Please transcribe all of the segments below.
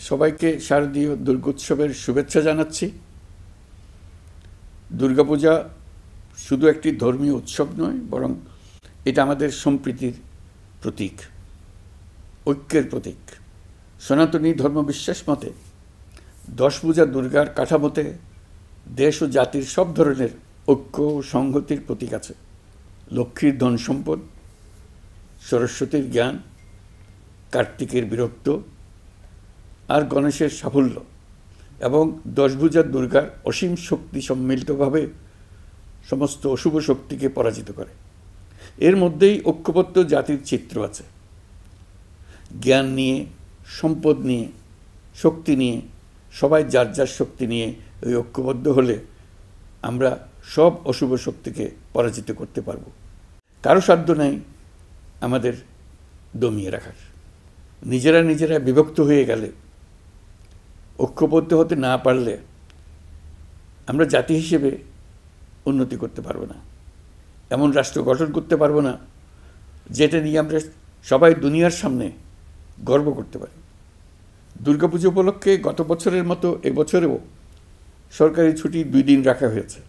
সবাইকে শারদীয় দুর্গোৎসবের শুভেচ্ছা জানাচ্ছি। দুর্গাপূজা শুধু একটি ধর্মীয় উৎসব নয়, বরং এটা আমাদের সম্প্রীতির প্রতীক, ঐক্যের প্রতীক। সনাতনী ধর্মবিশ্বাস মতে 10 পূজা দুর্গার কাঠামোতে দেশ ও জাতির সব ধরনের ঐক্য ও সংহতির প্রতীক আছে। লক্ষ্মীর ধন সম্পদ, সরস্বতীর জ্ঞান, কার্তিকের বীরত্ব আর গণেশের সাফল্য এবং 10 ভুজা দুর্গার অসীম শক্তি সম্মিলিতভাবে সমস্ত অশুভ শক্তিকে পরাজিত করে। এর মধ্যেই ঐক্যবদ্ধ জাতির চিত্র আছে। জ্ঞান নিয়ে, সম্পদ নিয়ে, শক্তি নিয়ে, সবাই যার যার শক্তি নিয়ে ওই ঐক্যবদ্ধ হলে আমরা সব অশুভ শক্তিকে পরাজিত করতে পারব। কারো সাধ্য নাই আমাদের দমিয়ে রাখার। নিজেরা বিভক্ত হয়ে গেলে, ঐক্যবদ্ধ হতে না পারলে আমরা জাতি হিসেবে উন্নতি করতে পারবো না, এমন রাষ্ট্র গঠন করতে পারবো না যেটা নিয়ে আমরা সবাই দুনিয়ার সামনে গর্ব করতে পারি। দুর্গাপুজো উপলক্ষে গত বছরের মতো এবছরেও সরকারি ছুটি 2 দিন রাখা হয়েছে।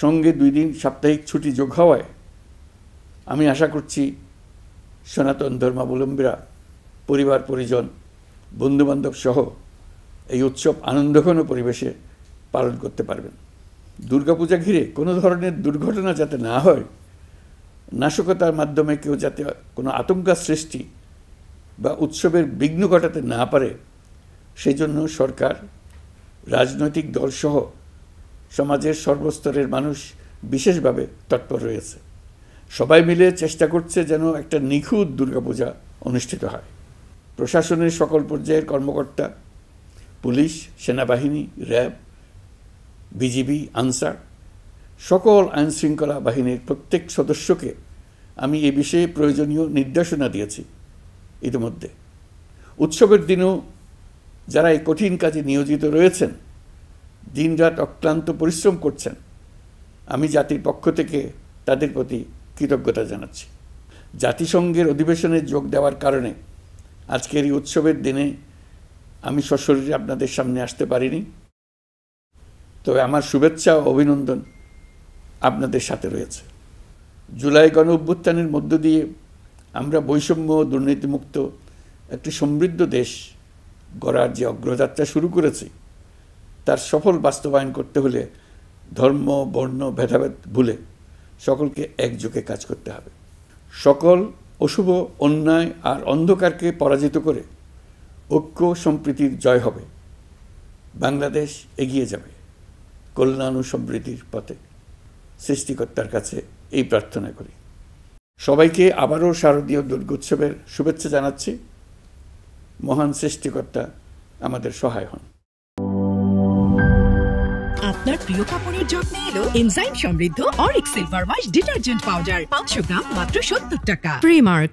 সঙ্গে 2 দিন সাপ্তাহিক ছুটি যোগ হওয়ায় আমি আশা করছি সনাতন ধর্মাবলম্বীরা পরিবার পরিজন, বন্ধুবান্ধব সহ এই উৎসব আনন্দঘন পরিবেশে পালন করতে পারবেন। দুর্গাপূজা ঘিরে কোনো ধরনের দুর্ঘটনা যাতে না হয়, নাশকতার মাধ্যমে কেউ যাতে কোনো আতঙ্ক সৃষ্টি বা উৎসবের বিঘ্ন ঘটাতে না পারে, সেই জন্য সরকার, রাজনৈতিক দলসহ সমাজের সর্বস্তরের মানুষ বিশেষভাবে তৎপর রয়েছে। সবাই মিলে চেষ্টা করছে যেন একটা নিখুঁত দুর্গাপূজা অনুষ্ঠিত হয়। প্রশাসনের সকল পর্যায়ের কর্মকর্তা, পুলিশ, সেনাবাহিনী, র্যাব, বিজিবি, আনসার, সকল আইনশৃঙ্খলা বাহিনীর প্রত্যেক সদস্যকে আমি এ বিষয়ে প্রয়োজনীয় নির্দেশনা দিয়েছি ইতিমধ্যে। উৎসবের দিনও যারা এই কঠিন কাজে নিয়োজিত রয়েছেন, দিনরাত অক্লান্ত পরিশ্রম করছেন, আমি জাতির পক্ষ থেকে তাদের প্রতি কৃতজ্ঞতা জানাচ্ছি। জাতিসংঘের অধিবেশনে যোগ দেওয়ার কারণে আজকের এই উৎসবের দিনে আমি সশরীরে আপনাদের সামনে আসতে পারিনি, তবে আমার শুভেচ্ছা ও অভিনন্দন আপনাদের সাথে রয়েছে। জুলাই গণ অভ্যুত্থানের মধ্য দিয়ে আমরা বৈষম্য ও দুর্নীতিমুক্ত একটি সমৃদ্ধ দেশ গড়ার যে অগ্রযাত্রা শুরু করেছি, তার সফল বাস্তবায়ন করতে হলে ধর্ম, বর্ণ, ভেদাভেদ ভুলে সকলকে একযোগে কাজ করতে হবে। সকল অশুভ, অন্যায় আর অন্ধকারকে পরাজিত করে ঐক্য সম্প্রীতির জয় হবে। বাংলাদেশ এগিয়ে যাবে কল্যাণ ও সমৃদ্ধির পথে। সৃষ্টিকর্তার কাছে এই প্রার্থনা করি। সবাইকে আবারও শারদীয় দুর্গোৎসবের শুভেচ্ছা জানাচ্ছি। মহান সৃষ্টিকর্তা আমাদের সহায় হন। আপনার প্রিয় কাপড়ের যত্নে এলো এনজাইম সমৃদ্ধ Arik silver wash detergent powder, 500 গ্রাম মাত্র 70 টাকা। প্রিমার্ক।